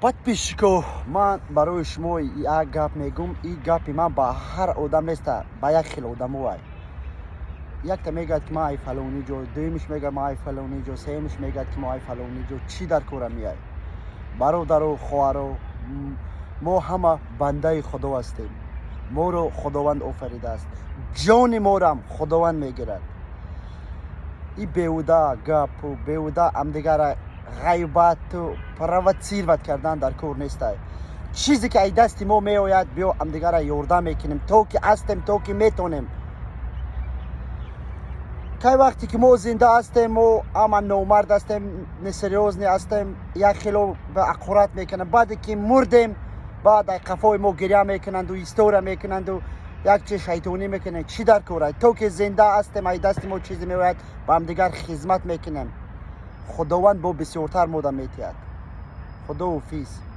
подписчиков, من برای شما یک گپ میگم. این گپی من با هر آدم نیست، با یک خیل آدم وای. یک تا میگه که ما ای فلانی جو، دویمش میگه ما ای فلانی جو، سومش میگه که ما ای فلانی جو. چی در کار میای؟ برادر و خواهر، ما همه بنده خدا هستیم. ما رو خداوند آفریده است. جان ما را هم خداوند میگیرد. این بیهوده گپ و بیهوده همدیگر غیبت و پروتسیروت کردن در کار نیست. چیزی که ای دست ما میآید بیا همدیگر یارده میکنیم تا که هستیم، تا که میتونیم. که وقتی که ما زنده هستیم و اما نامرد هستیم، نسریوز هستیم، یک خیلو به عقورت میکنیم. بعد که مردیم بعد قفای ما گریه میکنند و استوره میکنند و یک چه شیطانی میکنند. چی در کاره؟ تو که زنده هستیم ای دست ما چیزی میآید با هم دیگر خدمت میکنیم. خداوند با بسیارتر مودم میتید. خدا حافظ.